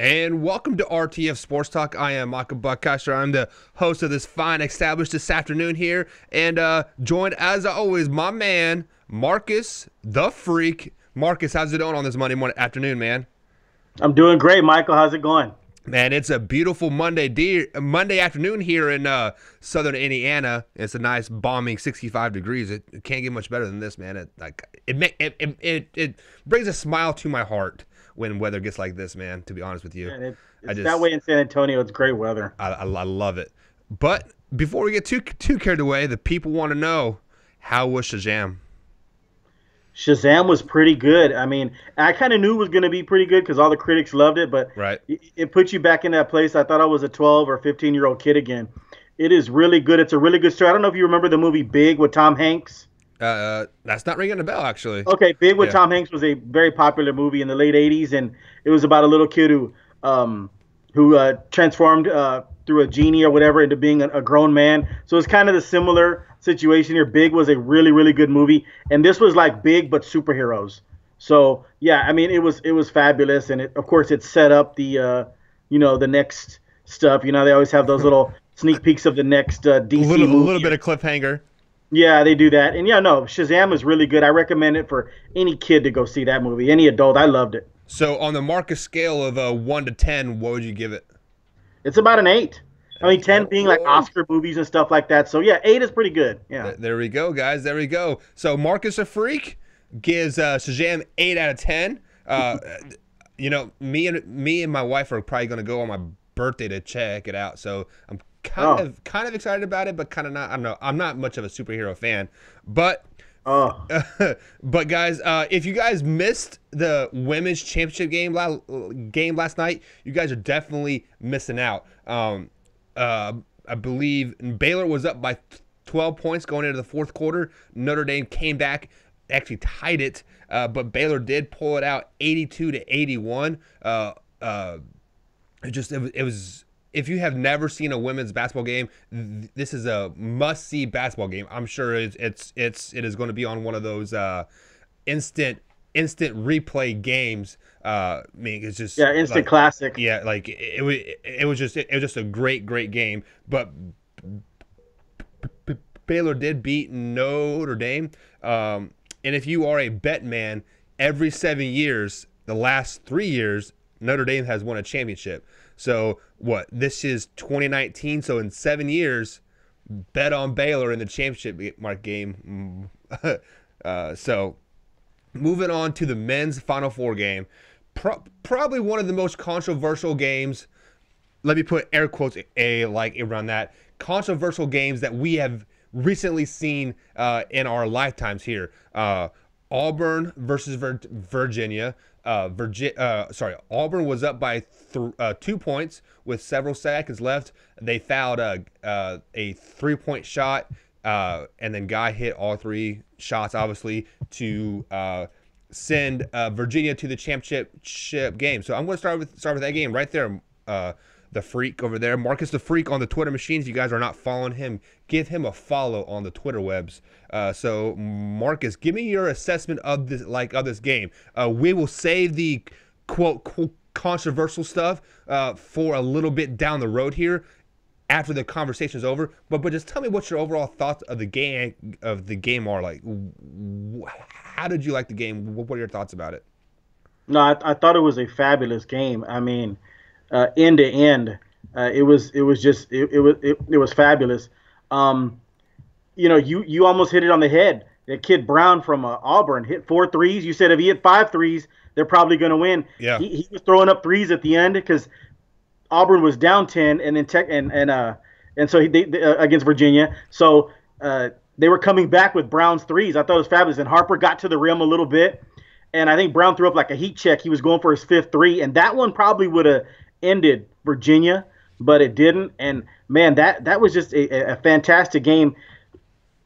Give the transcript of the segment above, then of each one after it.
And welcome to RTF Sports Talk. I am Michael Buckcaster. I'm the host of this fine established this afternoon here. And joined, as always, my man, Marcus the Freak. Marcus, how's it going on this Monday morning afternoon, man? I'm doing great, Michael. How's it going? Man, it's a beautiful Monday afternoon here in southern Indiana. It's a nice balmy 65 degrees. It can't get much better than this, man. It brings a smile to my heart when weather gets like this, man, to be honest with you. Yeah, it's that way in San Antonio. It's great weather. I love it. But before we get too carried away, the people want to know, how was Shazam? Shazam was pretty good. I mean, I kind of knew it was going to be pretty good because all the critics loved it, but Right. it puts you back in that place. I thought I was a 12 or 15-year-old kid again. It is really good. It's a really good story. I don't know if you remember the movie Big with Tom Hanks. That's not ringing a bell, actually. Okay, Big with Tom Hanks was a very popular movie in the late 80s, and it was about a little kid who transformed through a genie or whatever into being a grown man. So it's kind of the similar situation here. Big was a really, really good movie, and this was like Big but superheroes. So yeah, I mean it was fabulous, and of course it set up the the next stuff. You know, they always have those little sneak peeks of the next DC movie. A little bit of cliffhanger. Yeah, they do that. And yeah, no, Shazam is really good. I recommend it for any kid to go see that movie, any adult. I loved it. So on the Marcus scale of 1 to 10, what would you give it? It's about an 8. I mean, 10 being like Oscar movies and stuff like that. So yeah, 8 is pretty good. Yeah. There we go, guys. There we go. So Marcus a Freak gives Shazam 8 out of 10. Me and my wife are probably going to go on my birthday to check it out. So I'm kind of excited about it, but kind of not. I don't know. I'm not much of a superhero fan, but but guys, if you guys missed the women's championship game last night, you guys are definitely missing out. I believe Baylor was up by 12 points going into the fourth quarter. Notre Dame came back, actually tied it, but Baylor did pull it out 82-81. It was. If you have never seen a women's basketball game, this is a must-see basketball game. I'm sure it is going to be on one of those instant replay games. I mean, it's just instant classic. Yeah, like it was just a great game. But Baylor did beat Notre Dame, and if you are a bet man, every 7 years, the last 3 years, Notre Dame has won a championship. So what? This is 2019. So in 7 years, bet on Baylor in the championship game. So moving on to the men's Final Four game, probably one of the most controversial games. Let me put air quotes around that. Controversial games that we have recently seen in our lifetimes here. Auburn versus Virginia. Auburn was up by 2 points with several seconds left. They fouled a 3-point shot, and then Guy hit all 3 shots, obviously, to send Virginia to the championship game. So I'm going to start with that game right there. The Freak over there, Marcus the Freak on the Twitter machine. If you guys are not following him, give him a follow on the Twitter webs. So Marcus, give me your assessment of this game. We will save the quote controversial stuff for a little bit down the road here after the conversation is over. But just tell me what your overall thoughts of the game are. Like, how did you like the game? What are your thoughts about it? No, I thought it was a fabulous game. I mean, end to end, it was fabulous. You almost hit it on the head. That kid Brown from Auburn hit 4 threes. You said if he hit 5 threes, they're probably going to win. Yeah. He was throwing up threes at the end because Auburn was down 10, and then so they against Virginia. So they were coming back with Brown's threes. I thought it was fabulous. And Harper got to the rim a little bit, and I think Brown threw up like a heat check. He was going for his 5th three, and that one probably would have ended Virginia, but it didn't. And man, that was just a fantastic game.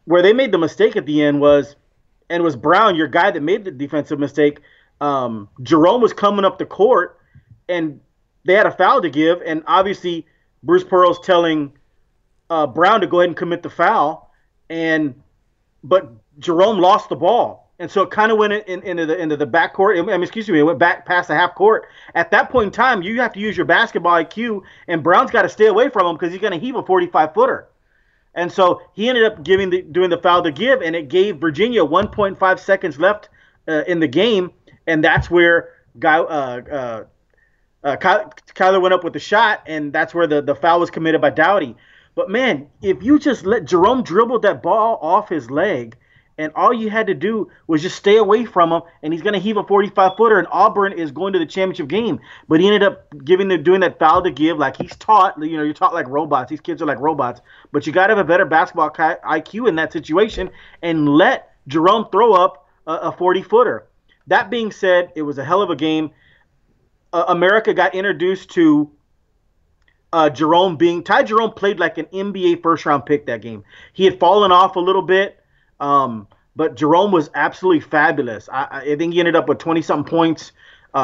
Where they made the mistake at the end was Brown, your guy that made the defensive mistake. Jerome was coming up the court, and they had a foul to give, and obviously Bruce Pearl's telling Brown to go ahead and commit the foul, but Jerome lost the ball, And so it kind of went into the back court. I mean, excuse me, it went back past the half court. At that point in time, you have to use your basketball IQ, and Brown's got to stay away from him because he's going to heave a 45-footer. And so he ended up doing the foul to give, and it gave Virginia 1.5 seconds left in the game, and that's where Kyler went up with the shot, and that's where the foul was committed by Doughty. But man, if you just let Jerome dribble that ball off his leg, and all you had to do was just stay away from him, and he's going to heave a 45-footer, and Auburn is going to the championship game. But he ended up doing that foul to give like he's taught. You know, you're taught like robots. These kids are like robots. But you got to have a better basketball IQ in that situation and let Jerome throw up a 40-footer. That being said, it was a hell of a game. America got introduced to Ty Jerome played like an NBA first-round pick that game. He had fallen off a little bit. But Jerome was absolutely fabulous. I think he ended up with 20-something points.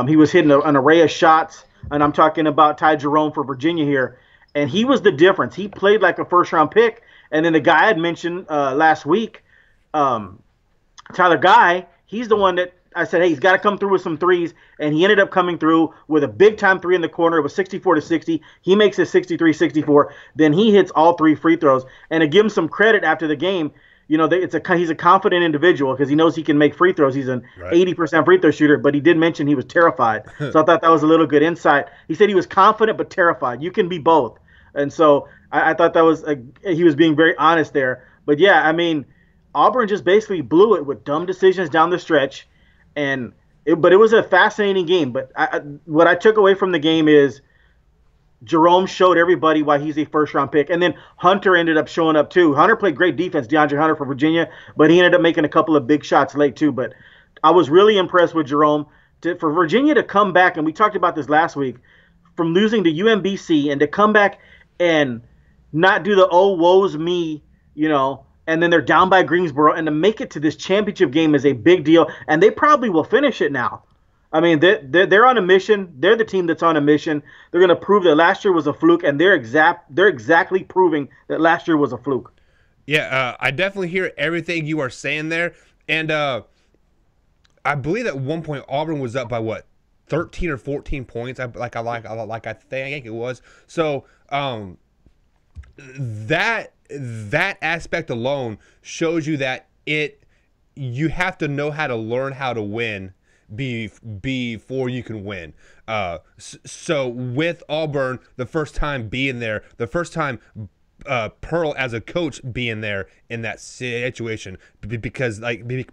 He was hitting an array of shots, and I'm talking about Ty Jerome for Virginia here. And he was the difference. He played like a first-round pick. And then the guy I had mentioned last week, Tyler Guy, he's the one that I said, hey, he's got to come through with some threes. And he ended up coming through with a big-time three in the corner. It was 64-60. He makes it 63-64. Then he hits all 3 free throws. And to give him some credit after the game, you know, he's a confident individual because he knows he can make free throws. He's an 80% free throw shooter, but he did mention he was terrified. So I thought that was a little good insight. He said he was confident but terrified. You can be both. And so I thought he was being very honest there. But yeah, I mean, Auburn just basically blew it with dumb decisions down the stretch. But it was a fascinating game. But what I took away from the game is Jerome showed everybody why he's a first-round pick. And then Hunter ended up showing up too. Hunter played great defense, DeAndre Hunter for Virginia, but he ended up making a couple of big shots late too. But I was really impressed with Jerome. For Virginia to come back, and we talked about this last week, from losing to UMBC and to come back and not do the oh, woe's me, you know, and then they're down by Greensboro, and to make it to this championship game is a big deal, and they probably will finish it now. I mean, they're on a mission. They're the team that's on a mission. They're going to prove that last year was a fluke, and they're exactly proving that last year was a fluke. Yeah, I definitely hear everything you are saying there, and I believe at one point Auburn was up by what, 13 or 14 points. I think it was. So that aspect alone shows you that you have to know how to learn how to win before you can win. So with Auburn, the first time being there, the first time Pearl as a coach being there in that situation, because you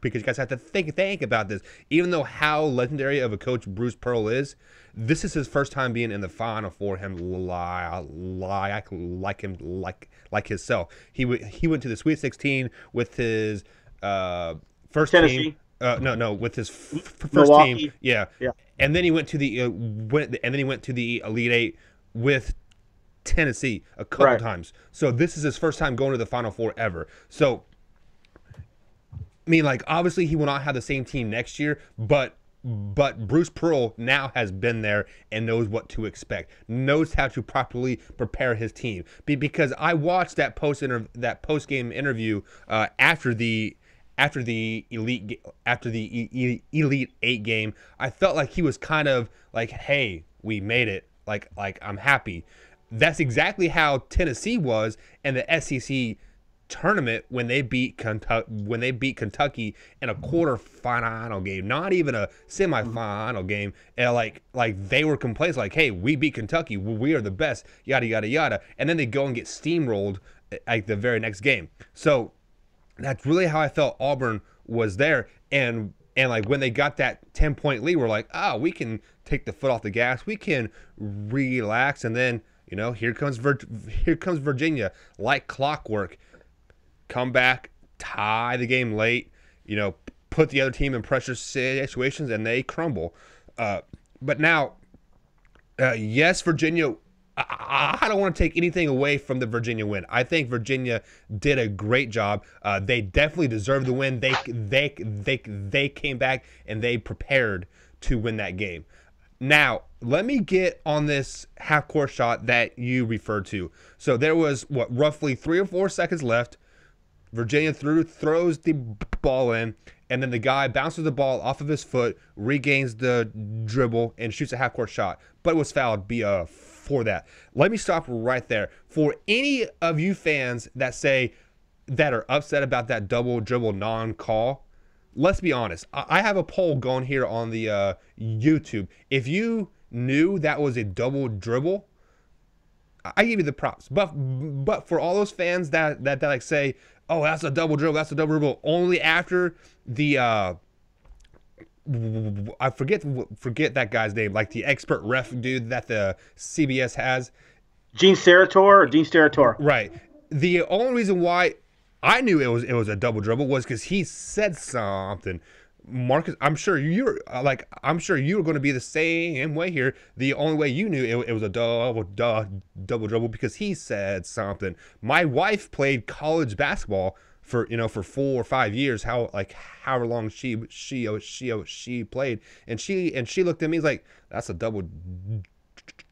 guys have to think about this. Even though how legendary of a coach Bruce Pearl is, this is his first time being in the Final for him, like himself. He went to the Sweet 16 with his first Tennessee. team. No, with his first Milwaukee. team, yeah, and then he went to the Elite Eight with Tennessee a couple times. So this is his first time going to the Final Four ever. So, I mean, like, obviously he will not have the same team next year, but Bruce Pearl now has been there and knows what to expect, knows how to properly prepare his team. Because I watched that post game interview after the Elite Eight game. I felt like he was kind of like, "Hey, we made it. Like I'm happy." That's exactly how Tennessee was in the SEC tournament when they beat Kentucky in a quarterfinal game, not even a semifinal game. And like they were complacent, like, "Hey, we beat Kentucky. We are the best." Yada yada yada, and then they go and get steamrolled like the very next game. So that's really how I felt Auburn was there. And like when they got that 10-point lead, we're like, oh, we can take the foot off the gas. We can relax. And then, you know, here comes Virginia, like clockwork. Come back, tie the game late, you know, put the other team in pressure situations, and they crumble. But now, yes, Virginia, I don't want to take anything away from the Virginia win. I think Virginia did a great job. They definitely deserved the win. They came back and they prepared to win that game. Now, let me get on this half-court shot that you referred to. So there was, roughly 3 or 4 seconds left. Virginia throws the ball in, and then the guy bounces the ball off of his foot, regains the dribble, and shoots a half-court shot. But was fouled for that. Let me stop right there. For any of you fans that are upset about that double dribble non-call, let's be honest. I have a poll going here on the YouTube. If you knew that was a double dribble, I give you the props. But for all those fans that like say, oh, that's a double dribble, only after the I forget that guy's name, like the expert ref dude that the CBS has. Gene Steratore. Right. The only reason why I knew it was a double dribble was because he said something. Marcus, I'm sure you were going to be the same way here. The only way you knew it was a double dribble because he said something. My wife played college basketball for 4 or 5 years, however long she played, and she looked at me like, that's a double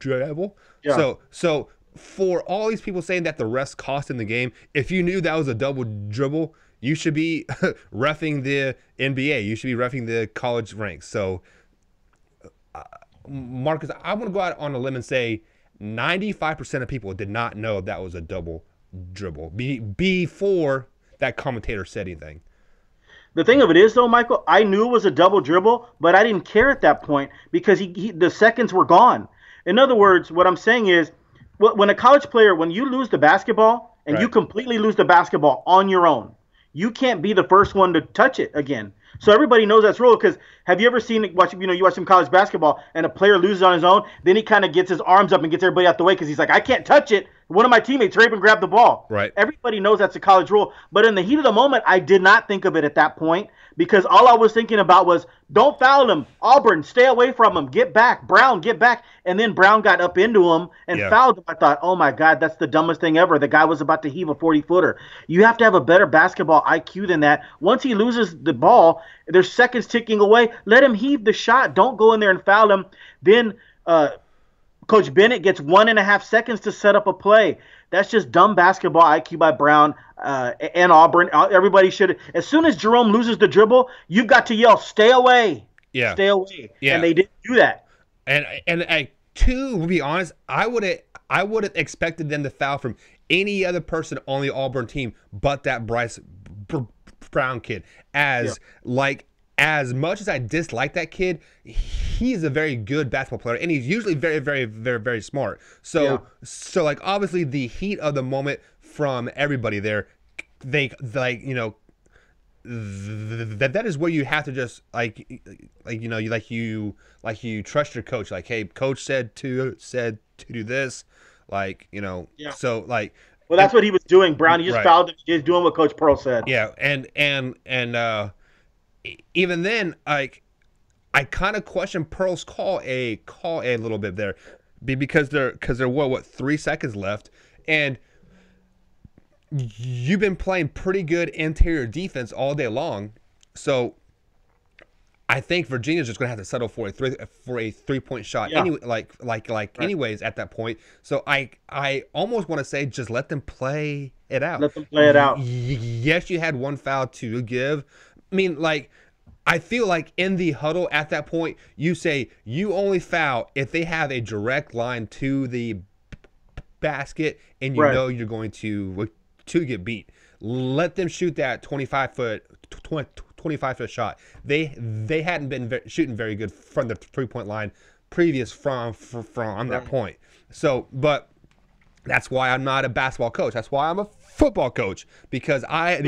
dribble. Yeah. So for all these people saying that the refs cost in the game, if you knew that was a double dribble, you should be reffing the NBA. You should be reffing the college ranks. So, Marcus, I'm going to go out on a limb and say 95% of people did not know that was a double dribble before that commentator said anything. The thing of it is, though, Michael, I knew it was a double dribble, but I didn't care at that point because the seconds were gone. In other words, what I'm saying is, when a college player, when you lose the basketball and you completely lose the basketball on your own, you can't be the first one to touch it again. So everybody knows that's rule. Because have you ever seen you watch some college basketball and a player loses on his own, then he kind of gets his arms up and gets everybody out the way because he's like, I can't touch it. One of my teammates hurry up and grab the ball. Right. Everybody knows that's a college rule. But in the heat of the moment, I did not think of it at that point because all I was thinking about was, don't foul him. Auburn, stay away from him. Get back. Brown, get back. And then Brown got up into him and fouled him. I thought, oh, my God, that's the dumbest thing ever. The guy was about to heave a 40-footer. You have to have a better basketball IQ than that. Once he loses the ball, there's seconds ticking away. Let him heave the shot. Don't go in there and foul him. Then Coach Bennett gets 1.5 seconds to set up a play. That's just dumb basketball IQ by Brown and Auburn. Everybody should. As soon as Jerome loses the dribble, you've got to yell, "Stay away!" Yeah, stay away. Yeah, and they didn't do that. And to be honest, I would have expected them to foul from any other person on the Auburn team, but that Bryce Brown kid. As much as I dislike that kid, he's a very good basketball player, and he's usually very, very, very, very smart. So obviously the heat of the moment from everybody there, that is where you have to just you trust your coach. Like, hey, coach said to do this, So well, that's what he was doing. Brown, he just fouled him. He was doing what Coach Pearl said. Yeah, and even then, I kind of question Pearl's call a little bit there, because there were 3 seconds left, and you've been playing pretty good interior defense all day long, so I think Virginia's just gonna have to settle for a 3-point shot anyway, anyways at that point. So I almost want to say just let them play it out. Let them play it out. Yes, you had one foul to give. I mean, I feel like in the huddle at that point, you say you only foul if they have a direct line to the basket and you know you're going to get beat. Let them shoot that 25-foot shot. They hadn't been shooting very good from the 3-point line previous from that point. So, but that's why I'm not a basketball coach. That's why I'm a football coach, because I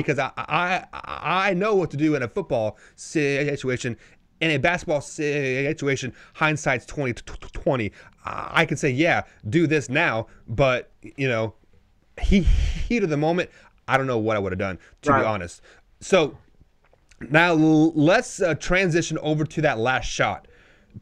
know what to do in a football situation. In a basketball situation, hindsight's 20/20. I can say, yeah, do this now, but heat of the moment, I don't know what I would have done, to be honest. So now let's transition over to that last shot.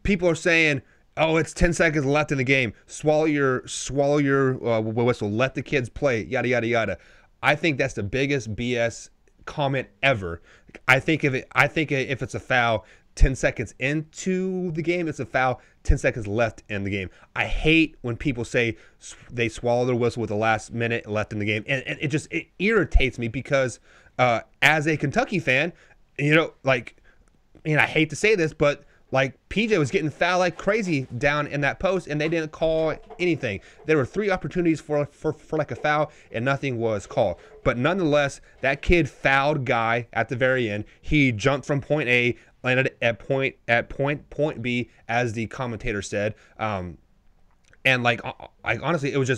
People are saying, oh, it's 10 seconds left in the game. Swallow your whistle. Let the kids play. Yada yada yada. I think that's the biggest BS comment ever. I think if it's a foul, 10 seconds into the game. It's a foul 10 seconds left in the game. I hate when people say they swallow their whistle with the last minute left in the game. And it irritates me because as a Kentucky fan, like, I hate to say this, but like PJ was getting fouled like crazy down in that post, and they didn't call anything. There were 3 opportunities for like a foul, and nothing was called. But nonetheless, that kid fouled Guy at the very end. He jumped from point A, landed at point B, as the commentator said. And like honestly, it was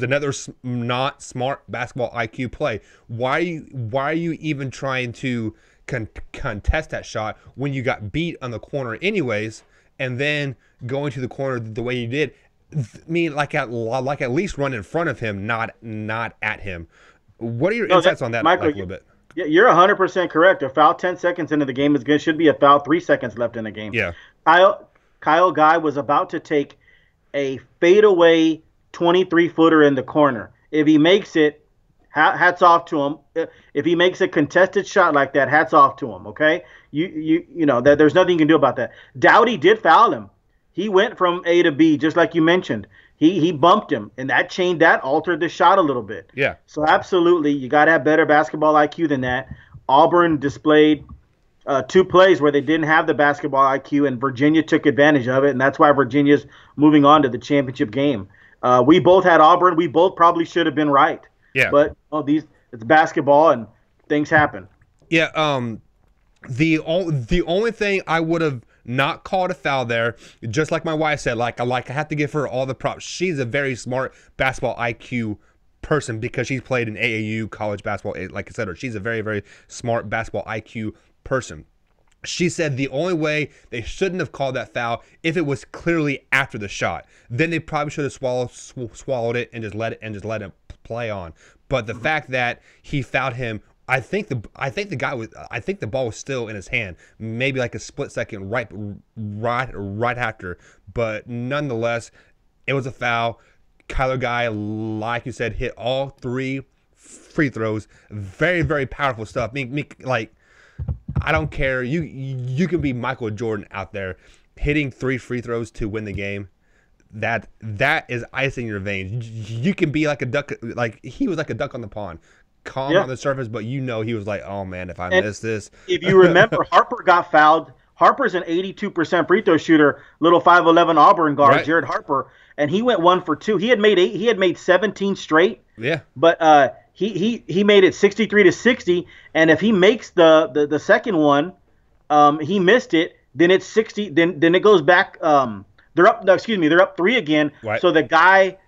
another not smart basketball IQ play. Why are you even trying to contest that shot when you got beat on the corner anyways, and then going to the corner the way you did? I mean, like at least run in front of him, not at him. What are your insights on that, Michael, a little bit? Yeah, you're 100% correct. A foul 10 seconds into the game should be a foul 3 seconds left in the game. Yeah. Kyle Guy was about to take a fadeaway 23-footer in the corner. If he makes it, hats off to him. If he makes a contested shot like that, hats off to him. Okay, you know that there's nothing you can do about that. Dowdy did foul him. He went from A to B, just like you mentioned. He bumped him, and that altered the shot a little bit. Yeah. So absolutely, you got to have better basketball IQ than that. Auburn displayed 2 plays where they didn't have the basketball IQ, and Virginia took advantage of it, and that's why Virginia's moving on to the championship game. We both had Auburn. We both probably should have been right. Yeah. But it's basketball and things happen. Yeah. The only thing I would have not called a foul there, just like my wife said, I have to give her all the props. She's a very smart basketball IQ person because she's played in AAU college basketball, like I said. She's a very, very smart basketball IQ person. She said the only way they shouldn't have called that foul if it was clearly after the shot. Then they probably should have swallowed it and just let it play on. But the fact that he fouled him, I think the ball was still in his hand, maybe like a split second right after. But nonetheless, it was a foul. Kyler Guy, like you said, hit all 3 free throws. Very, very powerful stuff. I don't care. You can be Michael Jordan out there hitting 3 free throws to win the game. That is ice in your veins. You can be like a duck, like he was like a duck on the pond, calm on the surface, but he was like, oh man, if I miss this. If you remember, Harper got fouled. Harper's an 82% free throw shooter, little 5'11" Auburn guard, right. Jared Harper, and he went 1 for 2. He had made 17 straight. Yeah. But he made it 63-60, and if he makes the second one, he missed it. Then it's 60. Then it goes back. They're up. No, excuse me. They're up 3 again. Right. So the guy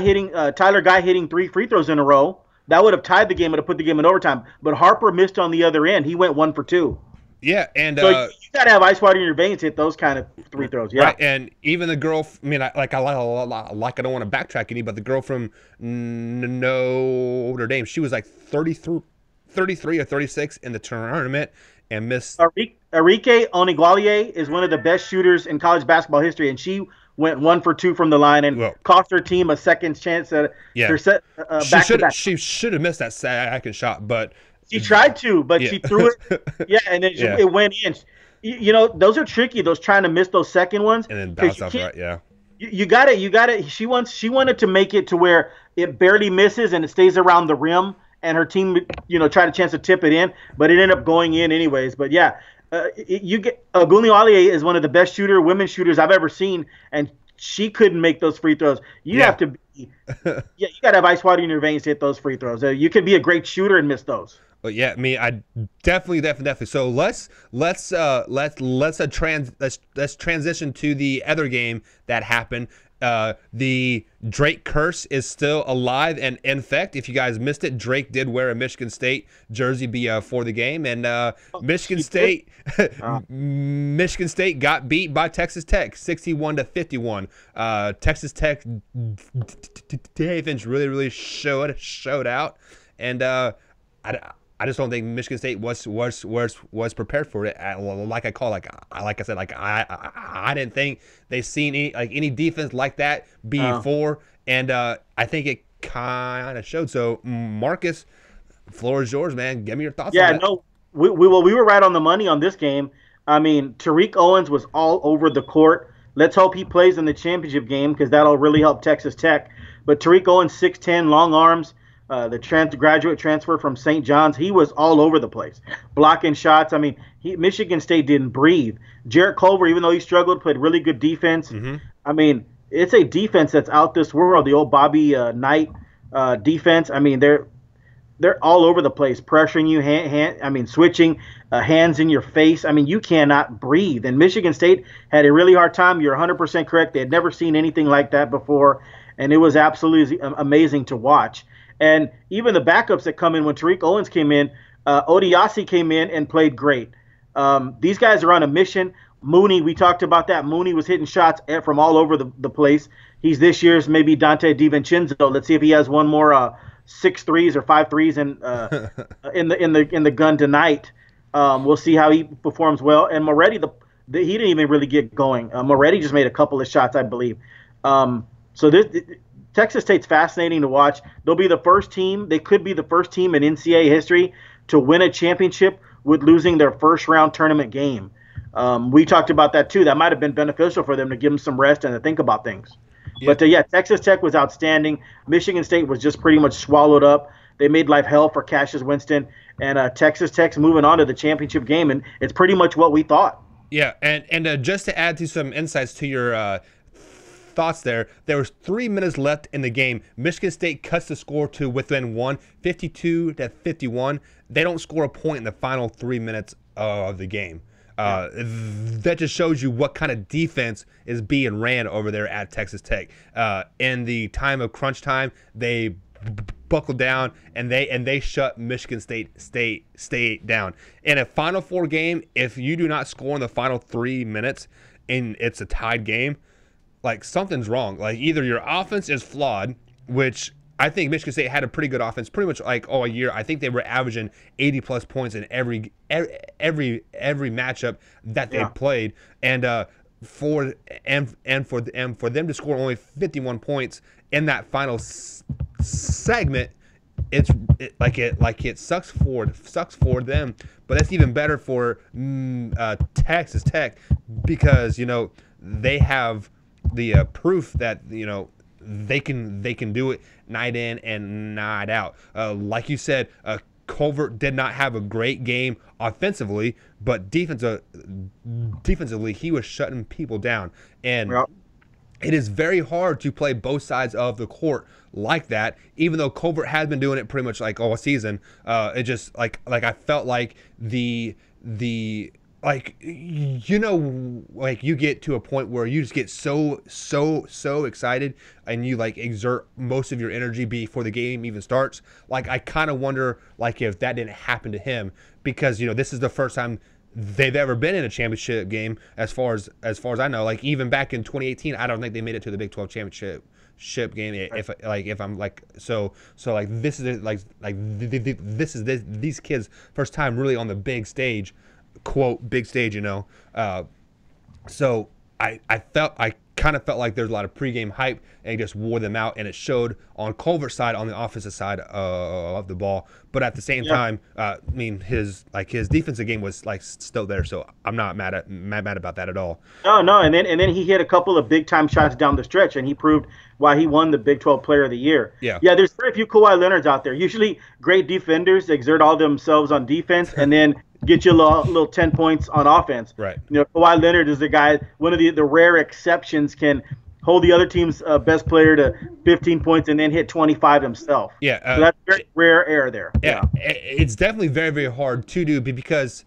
hitting Tyler Guy hitting 3 free throws in a row, that would have tied the game. Would have put the game in overtime. But Harper missed on the other end. He went 1 for 2. Yeah, and so you gotta have ice water in your veins to hit those kind of free throws. Yeah, right. And even the girl, I don't want to backtrack any, but the girl from Notre Dame, she was like 33 or 36 in the tournament and missed. Arike Onigualie is one of the best shooters in college basketball history, and she went 1 for 2 from the line and cost her team a second chance at her set back to back. She should have missed that second shot, but. She tried to, but she threw it. Yeah, and then it went in. Those are tricky. Those trying to miss those second ones. And then bounce off right. Yeah. You got it. She wanted to make it to where it barely misses and it stays around the rim, and her team, tried a chance to tip it in, but it ended up going in anyways. But yeah, Onigualie is one of the best women shooters I've ever seen, and she couldn't make those free throws. You have to be, you got to have ice water in your veins to hit those free throws. You could be a great shooter and miss those. But yeah, I definitely. So let's transition to the other game that happened. The Drake curse is still alive and in effect. If you guys missed it, Drake did wear a Michigan State jersey for the game, and Michigan State got beat by Texas Tech 61-51. Texas Tech defense really showed out, and I just don't think Michigan State was prepared for it. Like I said, I didn't think they've seen any defense like that before, and I think it kind of showed. So Marcus, floor is yours, man. Give me your thoughts. Yeah, on that. we were right on the money on this game. I mean, Tariq Owens was all over the court. Let's hope he plays in the championship game because that'll really help Texas Tech. But Tariq Owens, 6'10", long arms, graduate transfer from St. John's, he was all over the place, blocking shots. I mean, Michigan State didn't breathe. Jarrett Culver, even though he struggled, played really good defense. Mm-hmm. I mean, it's a defense that's out this world. The old Bobby Knight defense. I mean, they're all over the place, pressuring you, switching hands in your face. I mean, you cannot breathe. And Michigan State had a really hard time. You're 100% correct. They had never seen anything like that before, and it was absolutely amazing to watch. And even the backups that come in when Tariq Owens came in, Odiasi came in and played great. These guys are on a mission. Mooney, we talked about that. Mooney was hitting shots from all over the place. He's this year's maybe Dante DiVincenzo. Let's see if he has one more 6 threes or 5 threes in the gun tonight. We'll see how he performs well. And Moretti, he didn't even really get going. Moretti just made a couple of shots, I believe. So Texas State's fascinating to watch. They'll be the first team. They could be the first team in NCAA history to win a championship with losing their first round tournament game. We talked about that too. That might have been beneficial for them to give them some rest and to think about things. Yeah. But Texas Tech was outstanding. Michigan State was just pretty much swallowed up. They made life hell for Cassius Winston, and Texas Tech's moving on to the championship game, and it's pretty much what we thought. Yeah, and just to add to some insights to your thoughts there was 3 minutes left in the game. Michigan State cuts the score to within 1, 52-51. They don't score a point in the final 3 minutes of the game. That just shows you what kind of defense is being ran over there at Texas Tech. In the time of crunch time, they buckled down and they shut Michigan State down. In a Final Four game, if you do not score in the final 3 minutes and it's a tied game, like something's wrong. Like either your offense is flawed, which I think Michigan State had a pretty good offense pretty much like all year. I think they were averaging 80+ points in every matchup that they played, and for them to score only 51 points in that final segment, it sucks for them. But that's even better for Texas Tech because they have the proof that they can do it night in and night out. Like you said, Culver did not have a great game offensively, but defensively he was shutting people down. And it is very hard to play both sides of the court like that, even though Culver has been doing it pretty much like all season. It just like I felt like you get to a point where you just get so excited and you exert most of your energy before the game even starts. I kind of wonder if that didn't happen to him because this is the first time they've ever been in a championship game as far as I know. Even back in 2018, I don't think they made it to the Big 12 championship game. This is these kids' first time really on the big stage. Quote big stage, so I kind of felt like there's a lot of pregame hype and he just wore them out, and it showed on Culver's side, on the offensive side of the ball. But at the same time, his defensive game was still there, so I'm not mad about that at all. No, and then he hit a couple of big time shots down the stretch, and he proved why he won the Big 12 Player of the Year. Yeah. There's very few Kawhi Leonards out there. Usually, great defenders exert all themselves on defense, and then get you a little 10 points on offense. Right. Kawhi Leonard is the guy, one of the rare exceptions, can hold the other team's best player to 15 points and then hit 25 himself. Yeah. So that's very rare air there. Yeah. It's definitely very, very hard to do because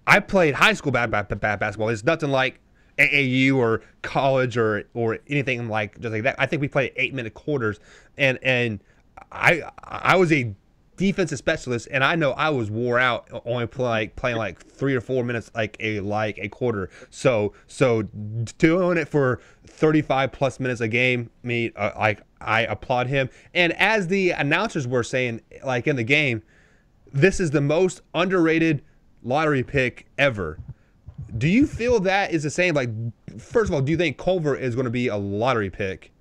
I played high school basketball. It's nothing like AAU or college or anything just like that. I think we played 8-minute quarters, and I was a defensive specialist, and I know I was wore out only playing 3 or 4 minutes a quarter. So doing it for 35+ minutes a game, I applaud him. And as the announcers were saying, in the game, this is the most underrated lottery pick ever. Do you feel that is the same? First of all, do you think Culver is going to be a lottery pick?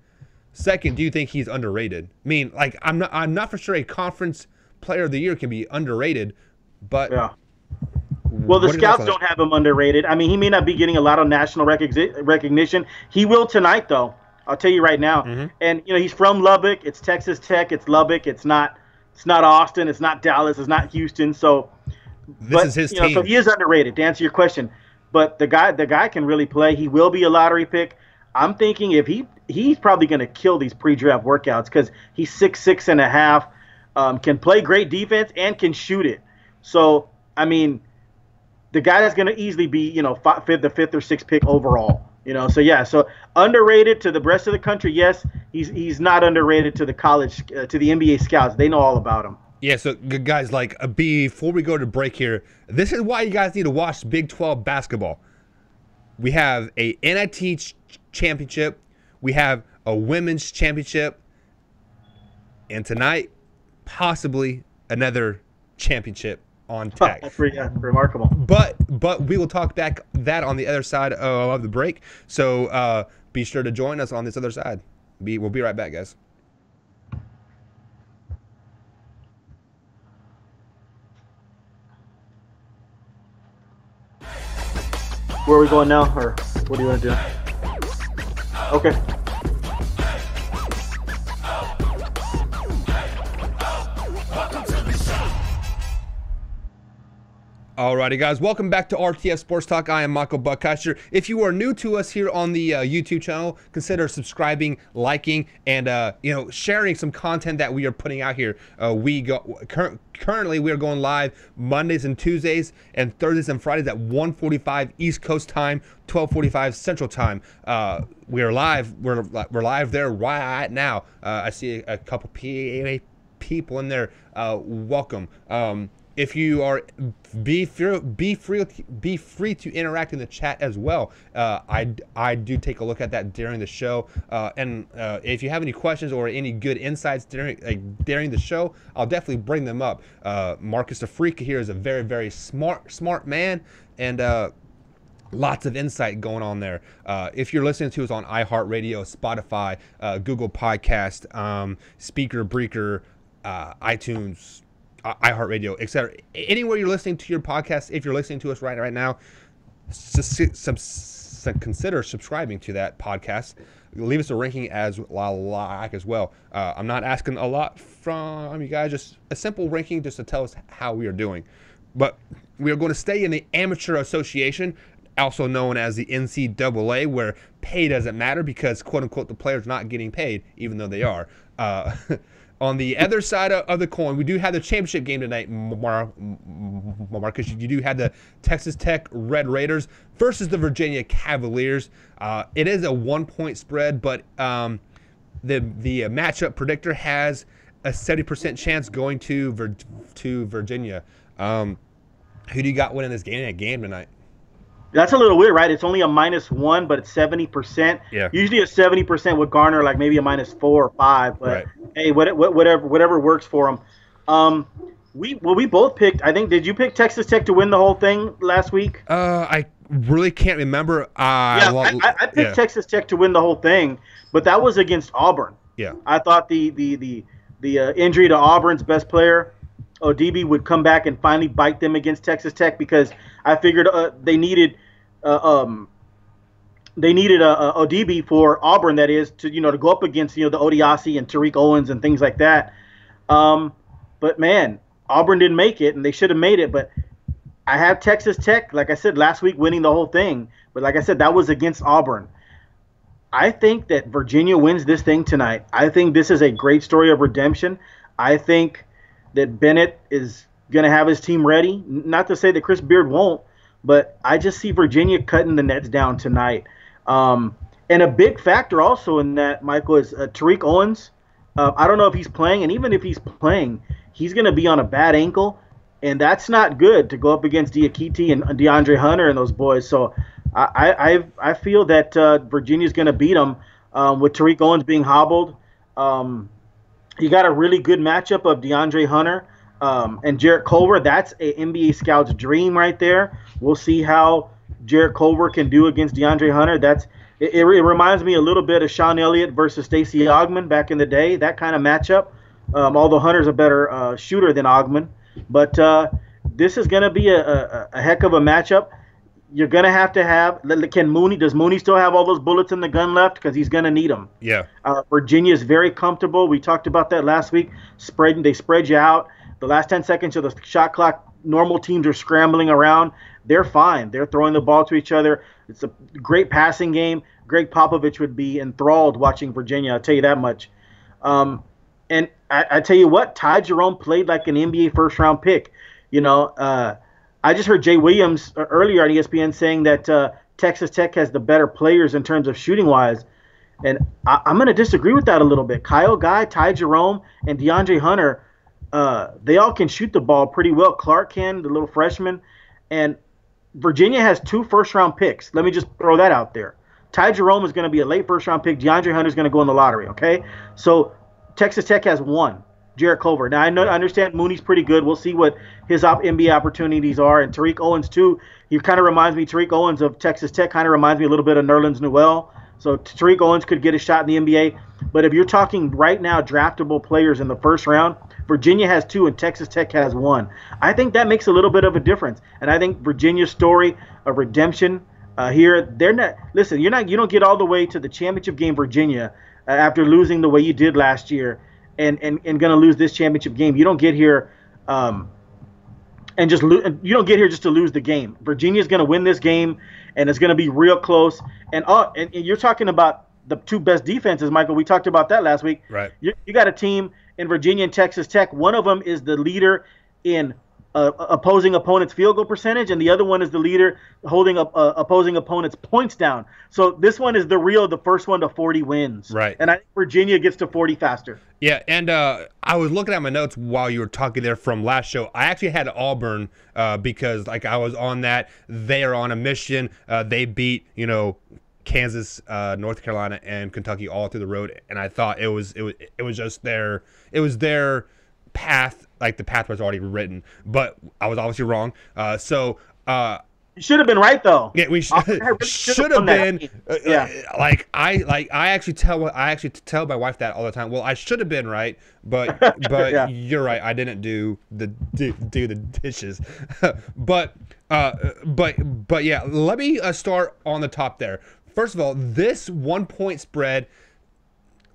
Second, do you think he's underrated? I'm not for sure a conference player of the year can be underrated, But Yeah. Well, the what are your thoughts scouts on don't have him underrated. I mean, he may not be getting a lot of national recognition. He will tonight, though. I'll tell you right now. Mm-hmm. And he's from Lubbock. It's Texas Tech. It's Lubbock. It's not Austin. It's not Dallas. It's not Houston. So, This is his team. So he is underrated. To answer your question, but the guy can really play. He will be a lottery pick. I'm thinking if he's probably going to kill these pre-draft workouts because he's 6'6.5", can play great defense and can shoot it. So I mean, the guy that's going to easily be the fifth or sixth pick overall. So yeah, so underrated to the rest of the country. Yes, he's not underrated to the college to the NBA scouts. They know all about him. Yeah, so guys, before we go to break here, this is why you guys need to watch Big 12 basketball. We have a NIT championship, we have a women's championship, and tonight, possibly another championship on tech. That's pretty remarkable. But we will talk back that on the other side of the break. So be sure to join us on this other side. We'll be right back, guys. Where are we going now, or what do you want to do? Okay. Alrighty, guys, welcome back to RTS Sports Talk. I am Michael Buckeister. If you are new to us here on the YouTube channel, consider subscribing, liking, and sharing some content that we are putting out here. Currently we are going live Mondays and Tuesdays and Thursdays and Fridays at 1:45 East Coast time, 12:45 Central time. We are live. We're live there right now. I see a couple people in there. Welcome. If you are, be free to interact in the chat as well. I do take a look at that during the show. And if you have any questions or any good insights during the show, I'll definitely bring them up. Marcus the Freak here is a very, very smart man, and lots of insight going on there. If you're listening to us on iHeartRadio, Spotify, Google Podcast, Speaker Breaker, iTunes, iHeartRadio, etc. Anywhere you're listening to your podcast, if you're listening to us right now, consider subscribing to that podcast. Leave us a ranking as well. I'm not asking a lot from you guys, just a simple ranking just to tell us how we are doing. But we are going to stay in the Amateur Association, also known as the NCAA, where pay doesn't matter because, quote unquote, the players not getting paid, even though they are. On the other side of the coin, we do have the championship game tonight, Marcus. You do have the Texas Tech Red Raiders versus the Virginia Cavaliers. It is a 1-point spread, but the matchup predictor has a 70% chance going to Virginia. Who do you got winning this game tonight? That's a little weird, right? It's only a -1, but it's 70%. Yeah. Usually a 70% would garner like maybe a -4 or 5. But right. Hey, whatever works for them. We both picked. I think, did you pick Texas Tech to win the whole thing last week? I really can't remember. I picked Texas Tech to win the whole thing, but that was against Auburn. Yeah. I thought the injury to Auburn's best player, ODB, would come back and finally bite them against Texas Tech, because I figured they needed ODB for Auburn, that is, to go up against the Odiasi and Tariq Owens and things like that. But man, Auburn didn't make it, and they should have made it. But I have Texas Tech, like I said last week, winning the whole thing. But like I said, that was against Auburn. I think that Virginia wins this thing tonight. I think this is a great story of redemption. I think that Bennett is going to have his team ready. Not to say that Chris Beard won't, but I just see Virginia cutting the nets down tonight. And a big factor also in that, Michael, is Tariq Owens. I don't know if he's playing, and even if he's playing, he's going to be on a bad ankle, and that's not good to go up against Diakite and DeAndre Hunter and those boys. So I feel that Virginia's going to beat them with Tariq Owens being hobbled. You got a really good matchup of DeAndre Hunter and Jarrett Culver. That's a NBA scout's dream right there. We'll see how Jarrett Culver can do against DeAndre Hunter. It reminds me a little bit of Sean Elliott versus Stacey Augmon back in the day, that kind of matchup. Although Hunter's a better shooter than Augmon. But this is going to be a heck of a matchup. You're going to have. Does Mooney still have all those bullets in the gun left? Because he's going to need them. Yeah. Virginia is very comfortable. We talked about that last week. They spread you out. The last 10 seconds of the shot clock, normal teams are scrambling around. They're fine. They're throwing the ball to each other. It's a great passing game. Greg Popovich would be enthralled watching Virginia. I'll tell you that much. And I tell you what, Ty Jerome played like an NBA first-round pick. I just heard Jay Williams earlier on ESPN saying that Texas Tech has the better players in terms of shooting-wise. And I'm going to disagree with that a little bit. Kyle Guy, Ty Jerome, and DeAndre Hunter, they all can shoot the ball pretty well. Clark can, the little freshman. And Virginia has 2 first-round picks. Let me just throw that out there. Ty Jerome is going to be a late first-round pick. DeAndre Hunter is going to go in the lottery, okay? So Texas Tech has 1, Jarrett Culver. Now, I understand Mooney's pretty good. We'll see what his NBA opportunities are. And Tariq Owens, too. He kind of reminds me, Tariq Owens of Texas Tech kind of reminds me a little bit of Nerlens Noel. So Tariq Owens could get a shot in the NBA. But if you're talking right now draftable players in the first round, Virginia has 2 and Texas Tech has 1. I think that makes a little bit of a difference. And I think Virginia's story of redemption here, they're not. Listen, you don't get all the way to the championship game, Virginia, after losing the way you did last year, and going to lose this championship game. You don't get here you don't get here just to lose the game. Virginia's going to win this game, and it's going to be real close. And you're talking about the 2 best defenses, Michael. We talked about that last week. Right. You got a team in Virginia and Texas Tech. One of them is the leader in opposing opponents' field goal percentage, and the other one is the leader holding up opposing opponents' points down. So this one is the first one to 40 wins. Right. And I think Virginia gets to 40 faster. Yeah, and I was looking at my notes while you were talking there from last show. I actually had Auburn because I was on that. They are on a mission. They beat Kansas, North Carolina, and Kentucky all through the road, and I thought it was just their path. Like the path was already written, but I was obviously wrong. You should have been right though. Yeah, we should have been. I actually tell my wife that all the time. Well, I should have been right, but yeah. You're right. I didn't do the dishes. but yeah, let me start on the top there. First of all, this 1-point spread.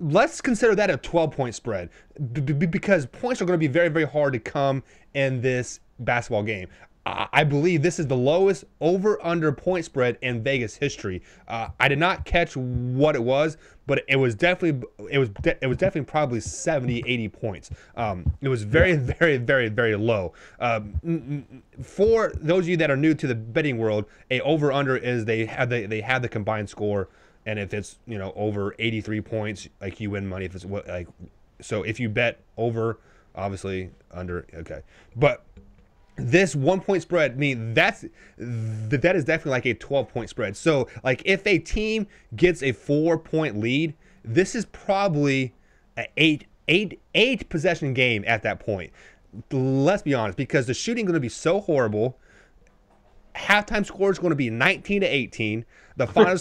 Let's consider that a 12-point spread because points are going to be very, very hard to come in this basketball game. I believe this is the lowest over/under point spread in Vegas history. I did not catch what it was, but it was definitely probably 70, 80 points. It was very, very, very, very low. For those of you that are new to the betting world, a over/under is they have the combined score. And if it's over 83 points, you win money. If it's so, if you bet over, obviously under, okay. But this 1-point spread, that is definitely like a 12-point spread. So if a team gets a 4-point lead, this is probably an eight possession game at that point. Let's be honest, because the shooting is going to be so horrible. Halftime score is going to be 19-18. The final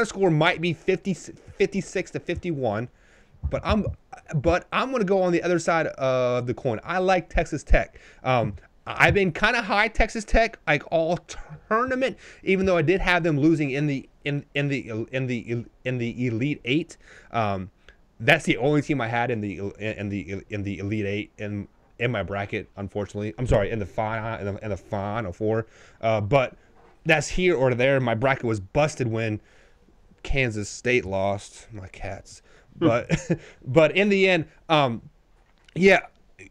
score might be 56-51. But I'm going to go on the other side of the coin. I like Texas Tech. I've been kind of high Texas Tech all tournament, even though I did have them losing in the Elite Eight. That's the only team I had in the Elite Eight in my bracket, unfortunately. I'm sorry, in the Final Four. But that's here or there. My bracket was busted when Kansas State lost. My cats. But in the end, yeah,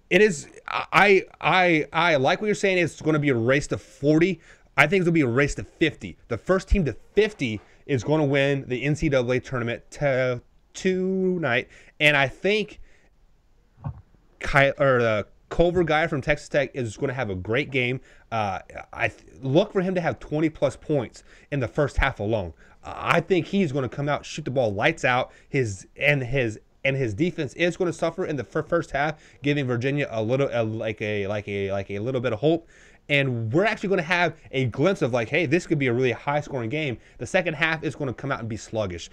it is. I like what you're saying. It's going to be a race to 40. I think it's going to be a race to 50. The first team to 50 is going to win the NCAA tournament tonight. And I think the Culver guy from Texas Tech is going to have a great game. I look for him to have 20-plus points in the first half alone. I think he's going to come out, shoot the ball lights out. His defense is going to suffer in the first half, giving Virginia a little like a little bit of hope. And we're actually going to have a glimpse of hey, this could be a really high-scoring game. The second half is going to come out and be sluggish.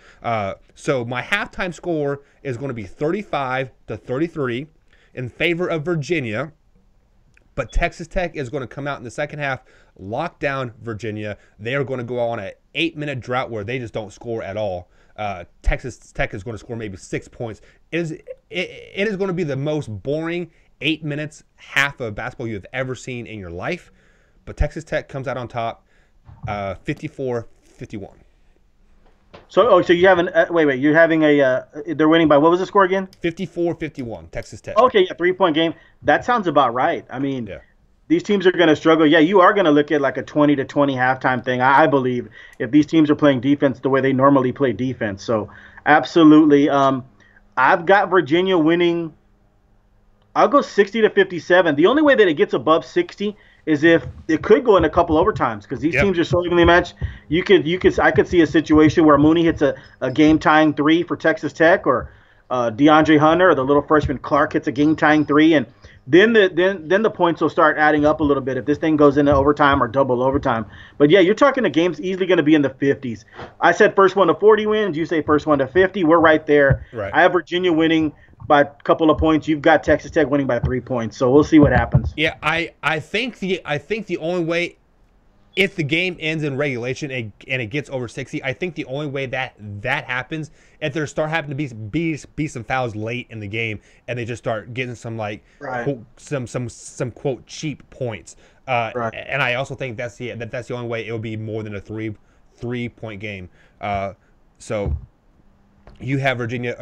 So my halftime score is going to be 35-33 in favor of Virginia. But Texas Tech is going to come out in the second half, lock down Virginia. They are going to go on an 8-minute drought where they just don't score at all. Texas Tech is going to score maybe 6 points. It is going to be the most boring 8 minutes half of basketball you have ever seen in your life. But Texas Tech comes out on top, 54-51. So you have wait. You're having they're winning by, what was the score again? 54-51, Texas Tech. Okay, yeah, 3-point game. That sounds about right. I mean, Yeah. these teams are going to struggle. Yeah, you are going to look at like a 20-20 halftime thing, I believe, if these teams are playing defense the way they normally play defense. So, absolutely. I've got Virginia winning. I'll go 60-57. The only way that it gets above 60 is if it could go in a couple overtimes, because these teams are so evenly matched. I could see a situation where Mooney hits a game tying 3 for Texas Tech, or DeAndre Hunter or the little freshman Clark hits a game tying 3, and then the points will start adding up a little bit if this thing goes into overtime or double overtime. But yeah, you're talking a game's easily going to be in the 50s. I said first one to 40 wins. You say first one to 50. We're right there. Right. I have Virginia winning by a couple of points. You've got Texas Tech winning by 3 points. So we'll see what happens. Yeah, I think the only way, if the game ends in regulation and it gets over 60, I think the only way that happens, if there start happening to be some fouls late in the game and they just start getting some quote, some quote cheap points. And I also think that's the only way it will be more than a three-point game. So you have Virginia.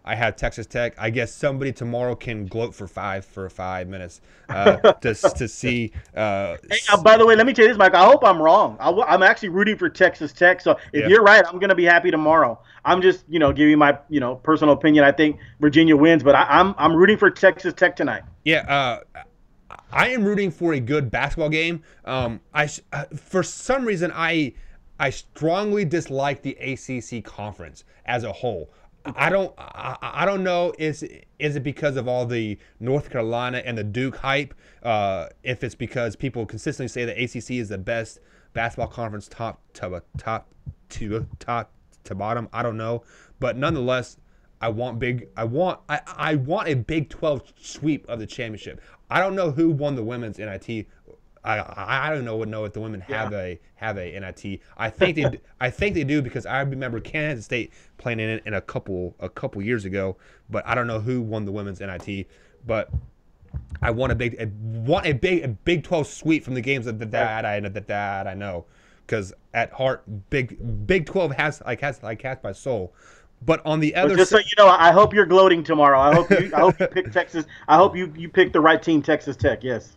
I have Texas Tech. I guess somebody tomorrow can gloat for 5 minutes to see. Hey, by the way, let me tell you this, Mike. I hope I'm wrong. I'm actually rooting for Texas Tech. So if you're right, I'm going to be happy tomorrow. I'm just giving you my personal opinion. I think Virginia wins, but I'm rooting for Texas Tech tonight. Yeah. I am rooting for a good basketball game. For some reason I strongly dislike the ACC conference as a whole. I don't know. Is it because of all the North Carolina and the Duke hype? If it's because people consistently say the ACC is the best basketball conference, top to bottom. I don't know, but nonetheless, I want a Big 12 sweep of the championship. I don't know who won the women's NIT. I don't know if the women have a NIT. I think they do, because I remember Kansas State playing in it a couple years ago, but I don't know who won the women's NIT. But I want a Big 12 sweep from the games that I know, because at heart Big 12 has my soul. But on the other side, so I hope you're gloating tomorrow. I hope you pick Texas. I hope you pick the right team, Texas Tech. Yes.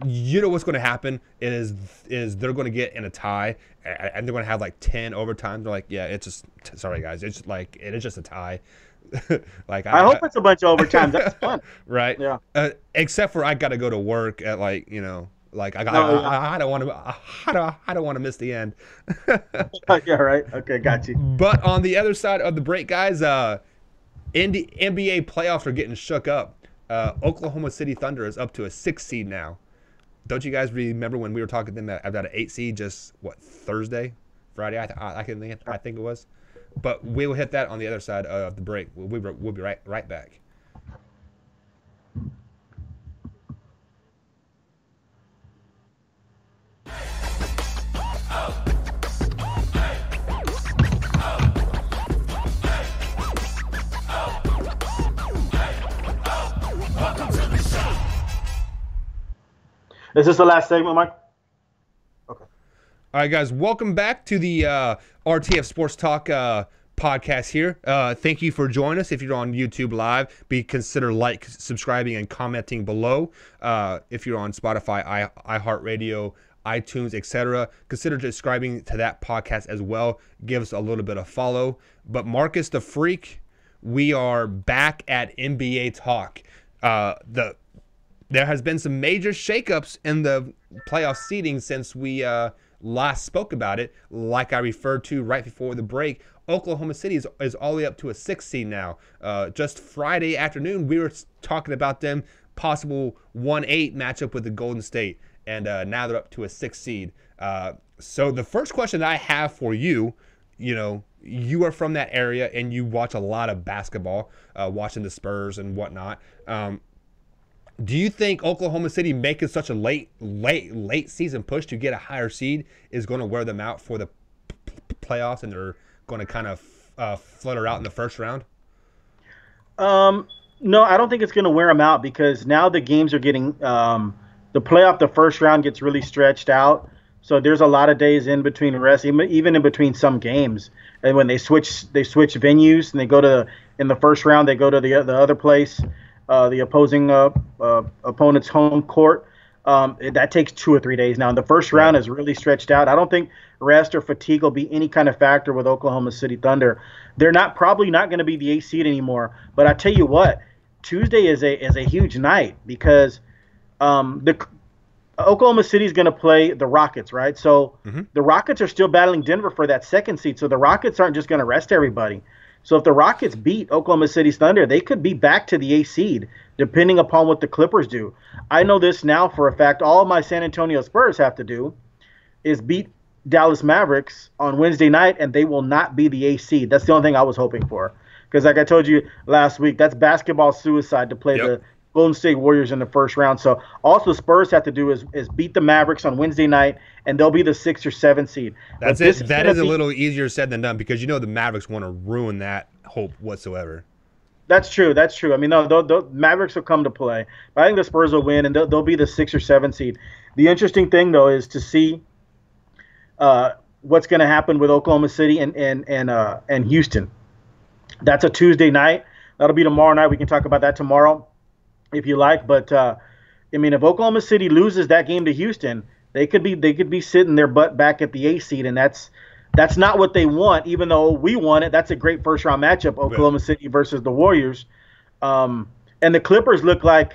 What's going to happen is they're going to get in a tie, and they're going to have like 10 overtimes. They're like, yeah, it's just, sorry guys, it is just a tie. I hope it's a bunch of overtimes. That's fun. Right. Yeah. Except for I got to go to work at I don't want to miss the end. Yeah, right. Okay, got you. But on the other side of the break, guys, NBA playoffs are getting shook up. Oklahoma City Thunder is up to a 6 seed now. Don't you guys remember when we were talking to them about an 8 seed just Friday? I think it was. But we will hit that on the other side of the break. We'll be right back. Is this the last segment, Mike? Okay. All right, guys. Welcome back to the RTF Sports Talk podcast here. Thank you for joining us. If you're on YouTube Live, consider subscribing, and commenting below. If you're on Spotify, iHeartRadio, iTunes, etc., consider subscribing to that podcast as well. Give us a little bit of follow. But Marcus the Freak, we are back at NBA Talk. There has been some major shakeups in the playoff seeding since we last spoke about it. Like I referred to right before the break, Oklahoma City is all the way up to a 6 seed now. Just Friday afternoon, we were talking about them possible 1-8 matchup with the Golden State, and now they're up to a 6 seed. So the first question that I have for you, you are from that area and you watch a lot of basketball, watching the Spurs and whatnot. Do you think Oklahoma City making such a late season push to get a higher seed is going to wear them out for the playoffs, and they're going to kind of flutter out in the first round? Um, no, I don't think it's going to wear them out because now the games are getting the playoff. The first round gets really stretched out, so there's a lot of days in between rest, even in between some games. And when they switch venues and they go to in the first round, they go to the other place, the opposing opponent's home court. That takes 2 or 3 days now. And the first Right. round is really stretched out. I don't think rest or fatigue will be any kind of factor with Oklahoma City Thunder. They're not probably not going to be the 8th seed anymore. But I tell you what, Tuesday is a huge night because the Oklahoma City is going to play the Rockets, right? So Mm-hmm. the Rockets are still battling Denver for that 2nd seed. So the Rockets aren't just going to rest everybody. So if the Rockets beat Oklahoma City's Thunder, they could be back to the 8th seed, depending upon what the Clippers do. I know this now for a fact. All my San Antonio Spurs have to do is beat Dallas Mavericks on Wednesday night, and they will not be the 8th seed. That's the only thing I was hoping for. Because, like I told you last week, that's basketball suicide to play Yep. the Golden State Warriors in the first round. So, all the Spurs have to do is beat the Mavericks on Wednesday night, and they'll be the 6th or 7th seed. But That's this it. is That going to is a be little easier said than done because the Mavericks want to ruin that hope whatsoever. That's true. That's true. I mean, no, the Mavericks will come to play. But I think the Spurs will win, and they'll be the 6th or 7th seed. The interesting thing, though, is to see what's going to happen with Oklahoma City and Houston. That's a Tuesday night. That'll be tomorrow night. We can talk about that tomorrow if you like. But I mean, if Oklahoma City loses that game to Houston, they could be sitting their butt back at the 8th seed, and that's not what they want. Even though we want it, that's a great first round matchup. But Oklahoma City versus the Warriors, and the Clippers look like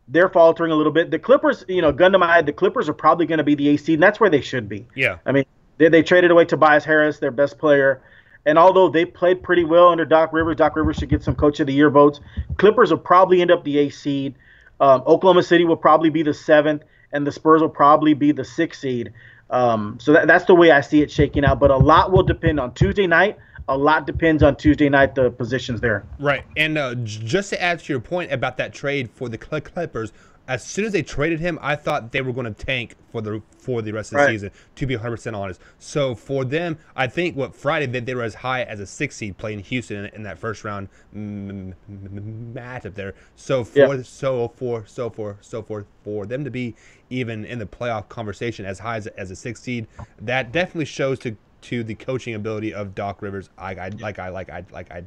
they're faltering a little bit. The Clippers, gun to my head, the Clippers are probably going to be the 8th seed, and that's where they should be. yeah, I mean, they traded away Tobias Harris, their best player. And although they played pretty well under Doc Rivers should get some Coach of the Year votes. Clippers will probably end up the 8th seed. Oklahoma City will probably be the 7th, and the Spurs will probably be the 6th seed. So that's the way I see it shaking out. But a lot will depend on Tuesday night. A lot depends on Tuesday night, the positions there. right. And just to add to your point about that trade for the Clippers, as soon as they traded him, I thought they were going to tank for the rest of the Right. season. To be 100% honest, so for them, I think Friday they were as high as a 6th seed playing Houston in that first round matchup there. So Yeah. for them to be even in the playoff conversation as high as a 6th seed, that definitely shows to the coaching ability of Doc Rivers. I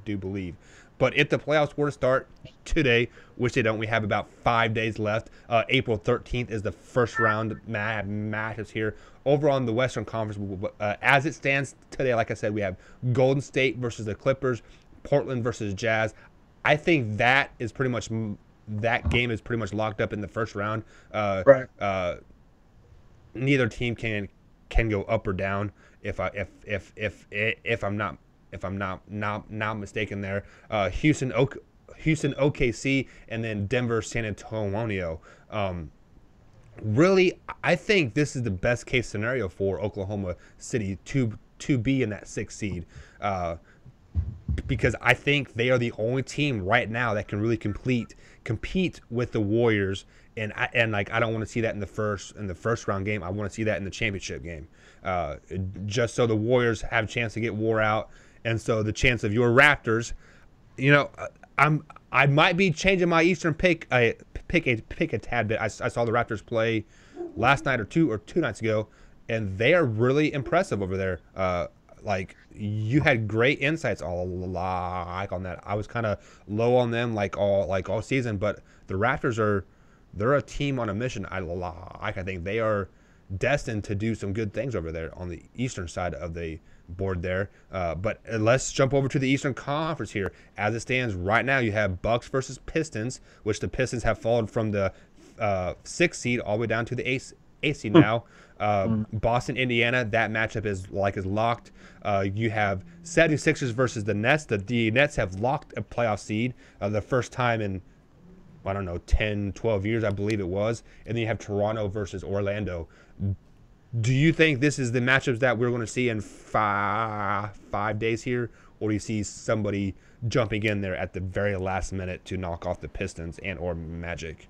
do believe. But if the playoffs were to start today, which they don't, we have about 5 days left. April 13th is the first round matches here. Over on the Western Conference, as it stands today, like I said, we have Golden State versus the Clippers, Portland versus Jazz. I think that game is pretty much locked up in the first round. Right. Neither team can go up or down. If I'm not mistaken there. Houston OKC, and then Denver San Antonio. Really, I think this is the best case scenario for Oklahoma City to be in that 6th seed. Because I think they are the only team right now that can really compete with the Warriors, and I don't want to see that in the first round game. I want to see that in the championship game, just so the Warriors have a chance to get wore out, and so the chance of your Raptors, I might be changing my Eastern pick a tad bit. I saw the Raptors play last night or two nights ago, and they are really impressive over there. Like, you had great insights on that. I was kind of low on them all season, but the Raptors they're a team on a mission. I think they are destined to do some good things over there on the eastern side of the board there. But let's jump over to the Eastern Conference here. As it stands right now, you have Bucks versus Pistons, which the Pistons have fallen from the 6th seed all the way down to the 8th seed now. Boston, Indiana, that matchup is locked. You have 76ers versus the Nets. The Nets have locked a playoff seed, the first time in, I don't know, 10, 12 years, I believe it was. And then you have Toronto versus Orlando. Do you think this is the matchups that we're going to see in 5 days here? Or do you see somebody jumping in there at the very last minute to knock off the Pistons and or Magic?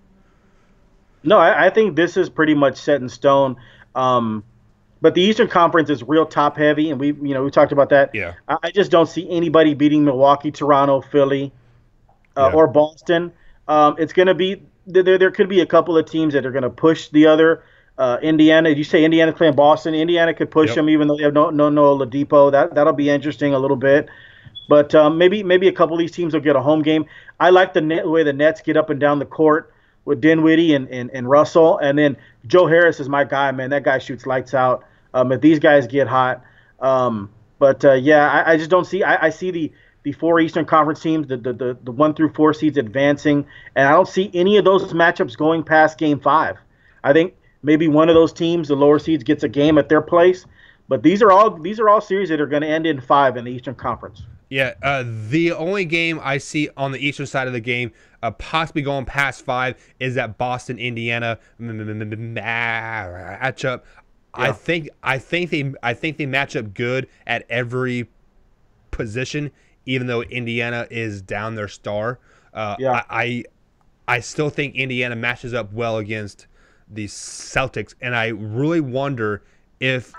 No, I think this is pretty much set in stone. Um, but the Eastern Conference is real top heavy, and we talked about that. Yeah, I just don't see anybody beating Milwaukee, Toronto, Philly, yeah, or Boston. It's going to be there. Could be a couple of teams that are going to push the other. Indiana, you say Indiana's playing Boston. Indiana could push yep. them, even though they have no Oladipo. That'll be interesting a little bit. But maybe a couple of these teams will get a home game. I like the way the Nets get up and down the court with Dinwiddie and Russell, and then Joe Harris is my guy, man. That guy shoots lights out. If these guys get hot, but yeah, I just don't see. I see the four Eastern Conference teams, the 1 through 4 seeds advancing, and I don't see any of those matchups going past Game 5. I think maybe one of those teams, the lower seeds, gets a game at their place, but these are all series that are going to end in 5 in the Eastern Conference. Yeah, the only game I see on the eastern side of the game, possibly going past 5, is that Boston Indiana matchup. Yeah, I think they match up good at every position, even though Indiana is down their star. Uh, yeah. I, I I still think Indiana matches up well against the Celtics, and I really wonder if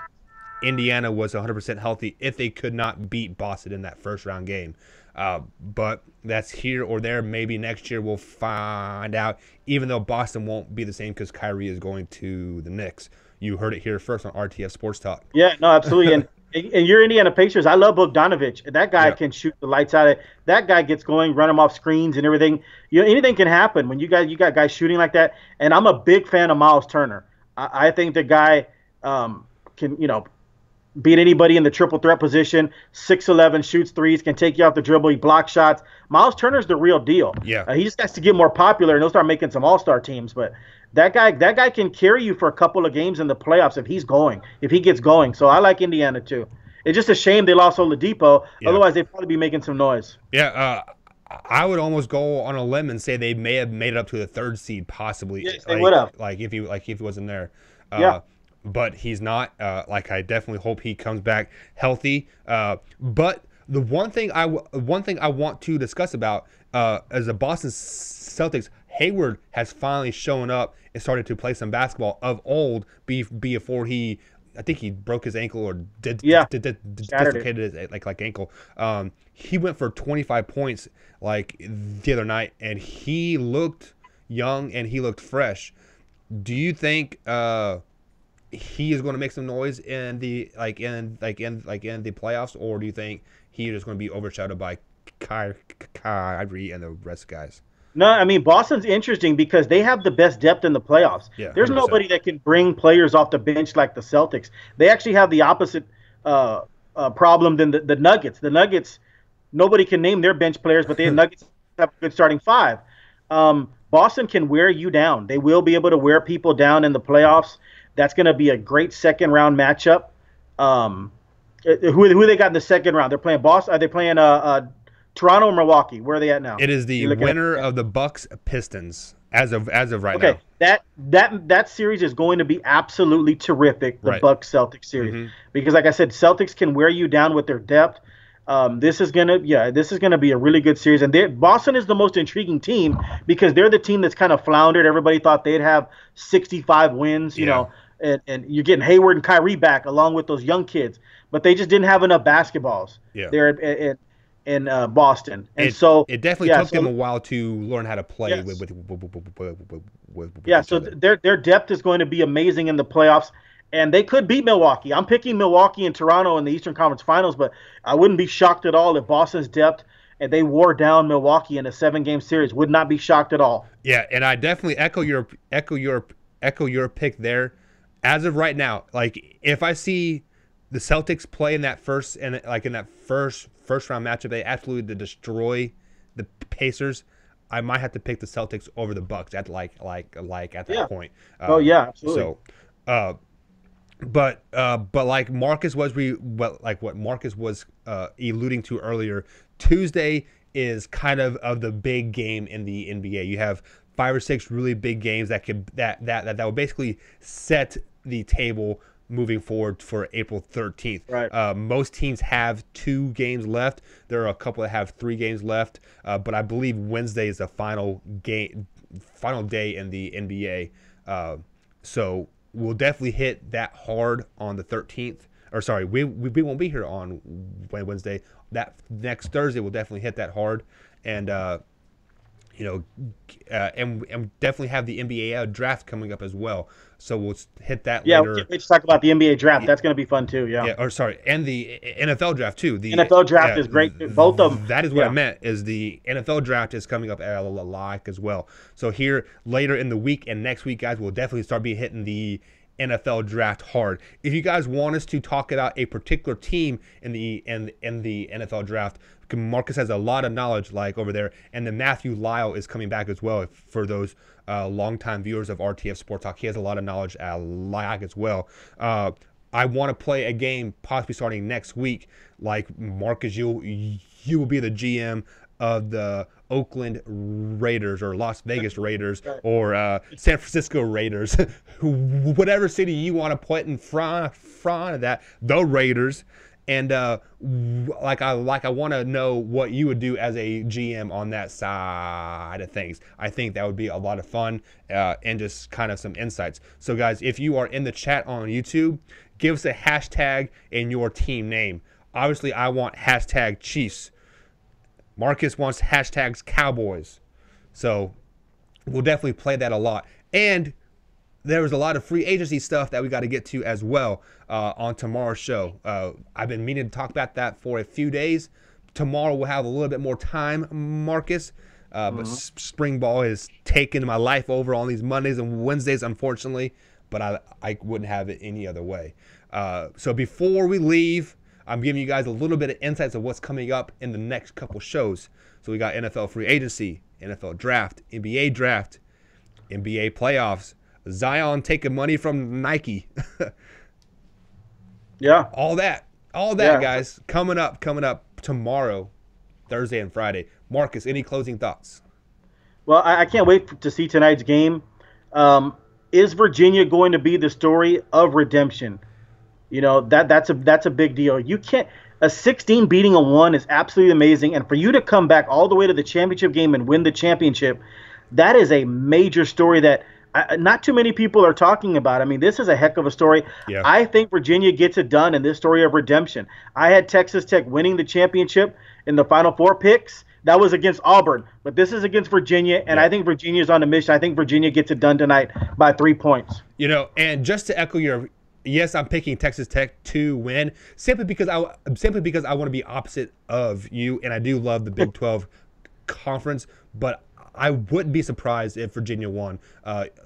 Indiana was 100% healthy, if they could not beat Boston in that first round game. But that's here or there. Maybe next year we'll find out, even though Boston won't be the same because Kyrie is going to the Knicks. You heard it here first on RTF Sports Talk. Yeah, no, absolutely. And your Indiana Pacers, I love Bogdanovich. That guy Yeah. can shoot the lights out of. That guy gets going, run him off screens and everything. Anything can happen when you got guys shooting like that. And I'm a big fan of Miles Turner. I think the guy can beat anybody in the triple threat position. 6'11", shoots threes, can take you off the dribble. He blocks shots. Miles Turner's the real deal. Yeah. He just has to get more popular, and he'll start making some All Star teams. But that guy can carry you for a couple of games in the playoffs if he gets going. So I like Indiana too. It's just a shame they lost Oladipo. Yeah. Otherwise, they'd probably be making some noise. Yeah. I would almost go on a limb and say they may have made it up to the third seed, possibly. Yes, they would have. Like if he wasn't there. Yeah. But he's not. Like I definitely hope he comes back healthy. But the one thing I want to discuss about as the Boston Celtics, Hayward has finally shown up and started to play some basketball of old. Before he, I think he broke his ankle or Yeah. Shattered it. dislocated his like ankle. He went for 25 points like the other night, and he looked young and he looked fresh. Do you think he is going to make some noise in the in the playoffs, or do you think he is going to be overshadowed by Kyrie and the rest guys? No, I mean Boston's interesting because they have the best depth in the playoffs. Yeah, There's 100%. nobody that can bring players off the bench like the Celtics. They actually have the opposite problem than the Nuggets. The Nuggets, nobody can name their bench players, but the Nuggets have a good starting five. Boston can wear you down. They will be able to wear people down in the playoffs. That's going to be a great second round matchup. Who they got in the second round? They're playing Boston. Are they playing Toronto or Milwaukee? Where are they at now? It is the You looking at winner of the Bucks Pistons as of right Okay, now. that series is going to be absolutely terrific, the Right. Bucks Celtics series, Hmm. because like I said, Celtics can wear you down with their depth. This is gonna be a really good series, and Boston is the most intriguing team because they're the team that's kind of floundered. Everybody thought they'd have 65 wins, Yeah. and you're getting Hayward and Kyrie back along with those young kids, but they just didn't have enough basketballs Yeah. there in Boston, and It so it definitely yeah, took so them a while to learn how to play yes. with Yeah, each so other. their depth is going to be amazing in the playoffs, and they could beat Milwaukee. I'm picking Milwaukee and Toronto in the Eastern Conference Finals, but I wouldn't be shocked at all if Boston's depth and they wore down Milwaukee in a 7-game series. Would not be shocked at all. Yeah, and I definitely echo your pick there. As of right now, like if I see the Celtics play in that first round matchup, they absolutely destroy the Pacers. I might have to pick the Celtics over the Bucks at at Yeah. that point. Oh yeah, absolutely. So, uh, but like Marcus was what Marcus was alluding to earlier, Tuesday is kind of the big game in the NBA. You have 5 or 6 really big games that will basically set the table moving forward for April 13th. Right. Most teams have 2 games left. There are a couple that have 3 games left, but I believe Wednesday is the final day in the NBA. So we'll definitely hit that hard on the 13th. Or sorry, we won't be here on Wednesday. That next Thursday we'll definitely hit that hard, and you know, and definitely have the NBA draft coming up as well. So we'll hit that Yeah, later. let's talk about the NBA draft. That's going to be fun too. Yeah. Yeah, or sorry, and the NFL draft too. The NFL draft is great. Both of them. That is what I meant. Is the NFL draft is coming up at like as well. So here later in the week and next week, guys, we'll definitely start be hitting the NFL draft hard. If you guys want us to talk about a particular team in the NFL draft, Marcus has a lot of knowledge like over there, and then Matthew Lyle is coming back as well for those longtime viewers of RTF Sports Talk. He has a lot of knowledge like as well. I want to play a game possibly starting next week. Like Marcus, you will be the GM of the Oakland Raiders or Las Vegas Raiders or San Francisco Raiders, whatever city you want to put in front of that, the Raiders. And I want to know what you would do as a GM on that side of things. I think that would be a lot of fun and just kind of some insights. So guys, if you are in the chat on YouTube, give us a hashtag and your team name. Obviously, I want hashtag Chiefs. Marcus wants hashtags Cowboys. So we'll definitely play that a lot. And there was a lot of free agency stuff that we got to get to as well on tomorrow's show. I've been meaning to talk about that for a few days. Tomorrow we'll have a little bit more time, Marcus. But spring ball has taken my life over on these Mondays and Wednesdays, unfortunately. But I wouldn't have it any other way. So before we leave, I'm giving you guys a little bit of insights of what's coming up in the next couple shows. So we got NFL free agency, NFL draft, NBA playoffs, Zion taking money from Nike. Yeah. All that, Yeah. guys, coming up tomorrow, Thursday and Friday. Marcus, any closing thoughts? Well, I can't wait to see tonight's game. Is Virginia going to be the story of redemption? You know, that's a big deal. You can't a 16 beating a 1 is absolutely amazing, and for you to come back all the way to the championship game and win the championship, that is a major story that not too many people are talking about. I mean, this is a heck of a story. Yeah. I think Virginia gets it done in this story of redemption. I had Texas Tech winning the championship in the Final Four picks. That was against Auburn, but this is against Virginia, and I think Virginia's on a mission. I think Virginia gets it done tonight by 3 points. You know, and just to echo your yes, I'm picking Texas Tech to win simply because I want to be opposite of you, and I do love the Big 12 conference, but I wouldn't be surprised if Virginia won.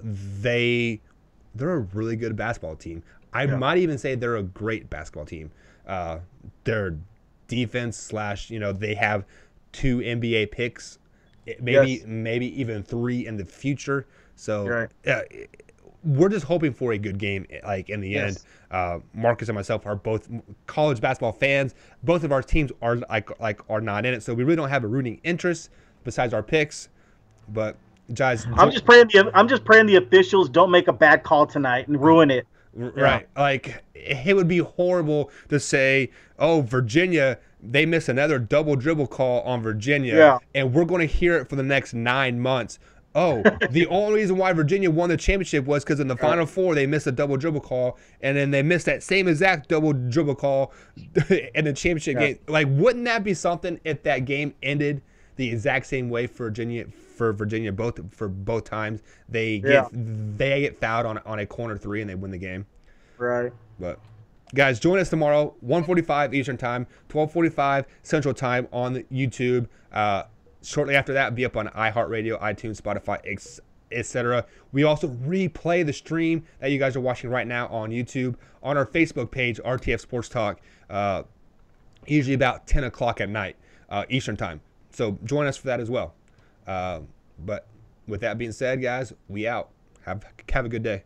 They're a really good basketball team. I might even say they're a great basketball team. Their defense / they have 2 NBA picks, maybe even 3 in the future. So we're just hoping for a good game, like in the end. Marcus and myself are both college basketball fans. Both of our teams are are not in it, so we really don't have a rooting interest besides our picks. But guys, I'm just praying the officials don't make a bad call tonight and ruin it. Right. Like, it would be horrible to say, oh, Virginia, they missed another double dribble call on Virginia, and we're going to hear it for the next 9 months. Oh, the only reason why Virginia won the championship was because in the Final Four they missed a double dribble call, and then they missed that same exact double dribble call in the championship game. Like, wouldn't that be something if that game ended the exact same way for Virginia? Both times they get fouled on a corner 3 and they win the game. Right. But guys, join us tomorrow, 1:45 Eastern Time, 12:45 Central Time on the YouTube. Shortly after that, be up on iHeartRadio, iTunes, Spotify, etc. We also replay the stream that you guys are watching right now on YouTube on our Facebook page, RTF Sports Talk, usually about 10 o'clock at night, Eastern Time. So join us for that as well. But with that being said, guys, we out. Have a good day.